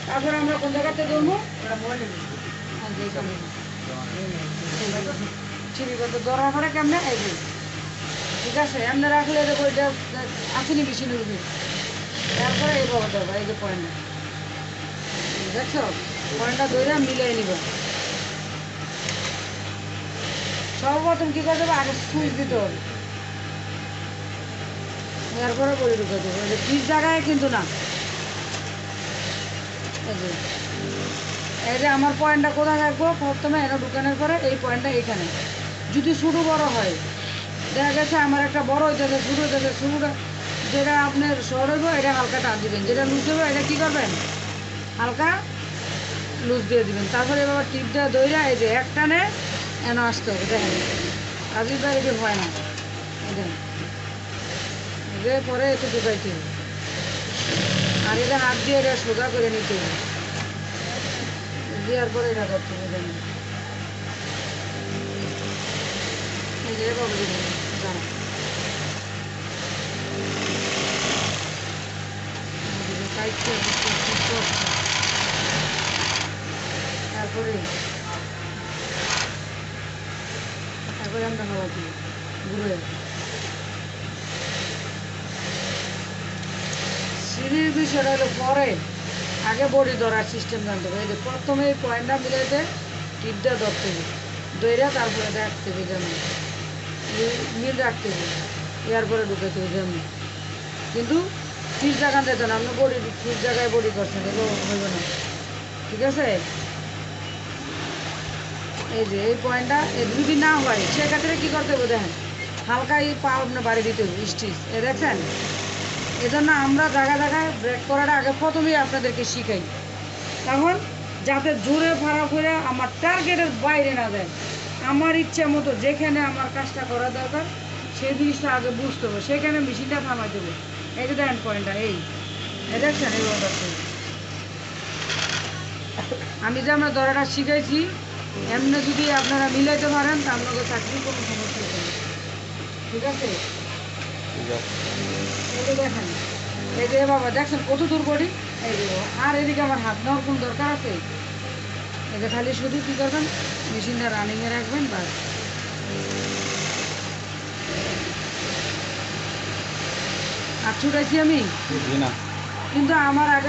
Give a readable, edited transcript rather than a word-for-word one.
তারপরে আমরা কোন জায়গাতে ধরবো চিড়িগত ধরার পরে কেমনে এই যে ঠিক আছে এমনি রাখলে দেখো এটা আসেনি বেশি নুরবে তারপরে এই বাবা দেবো এই যে পয়েন্টটা দেখছো পয়েন্টটা ধরে মিলিয়ে নিবা সর্বপ্রথম কি করে দেবো আগে সুইচ দিতে হবে এরপরে বড়ি ঢুকে দেবো পিস জায়গায় কিন্তু না এই যে আমার পয়েন্টটা কোথায় রাখবো প্রথমে এটা ঢুকানোর পরে এই পয়েন্টটা এখানে যদি শুরু বড় হয় দেখা গেছে আমার একটা বড় হইতেছে শুরু হইতেছে শুরুটা যেটা আপনার শর্ট হইব এটা হালকা টান দিবেন যেটা লুজ হবে এটা কী করবেন হালকা লুজ দিয়ে দিবেন তারপরে এবার টিপ দেওয়া দইরা এই যে এক টানে এনে আসতে হবে দেখেন রাজীব ভাই এটি হয় না দেখেন যে পরে একটু ঢুকাইতে হবে আর এটা হাত দিয়ে এটা সোজা করে নিতে হবে দেওয়ার পরে এটা করতে হবে দেখেন এই যে এভাবে দিবেন দাঁড়া তারপরে তারপরে আমরা হওয়া দিই ঘুরে সিঁড়ির বিষয়টা হলো পরে আগে বডি ধরার সিস্টেম জানতে হবে এই যে প্রথমে এই পয়েন্টটা মিলাইতে টিপটা ধরতে হবে দইরা তারপরে রাখতে হবে যেমন মিল রাখতে হবে এরপরে ঢুকাতে হবে যেমন কিন্তু ফিস জায়গা দিত না আপনি বডি ফিস জায়গায় বডি করছেন এগুলো হইব না ঠিক আছে এই যে এই পয়েন্টটা যদি না হয় সেক্ষেত্রে কী করতে হবে দেখেন হালকা এই পা আপনার বাড়ি দিতে হবে স্টিচ এ দেখছেন এজন্য আমরা জায়গায় জায়গায় ব্রেক করাটা আগে প্রথমেই আপনাদেরকে শিখাই তখন যাতে জোরে ফাড়া করে আমার টার্গেটের বাইরে না যায় আমার ইচ্ছা মতো যেখানে আমার কাজটা করা দরকার সেই জিনিসটা আগে বুঝতে হবে সেখানে মেশিনটা থামাই দেবো এই যে দেখেন পয়েন্টটা এই দেখছেন এই ব্যাপারটা আমি যে আমরা ধরাটা শিখাইছি এমনি যদি আপনারা মিলাইতে পারেন তা আপনাদের চাকরির কোনো সমস্যা হবে না ঠিক আছে এই যে দেখেন এই যে বাবা দেখছেন কত দূর বডি এই যে আর এদিকে আমার হাত নেওয়ার কোনো দরকার আছে এই যে খালি শুধু কী করবেন মেশিনটা রানিংয়ে রাখবেন বাস আর ছুটাইছি আমি কিন্তু আমার আগে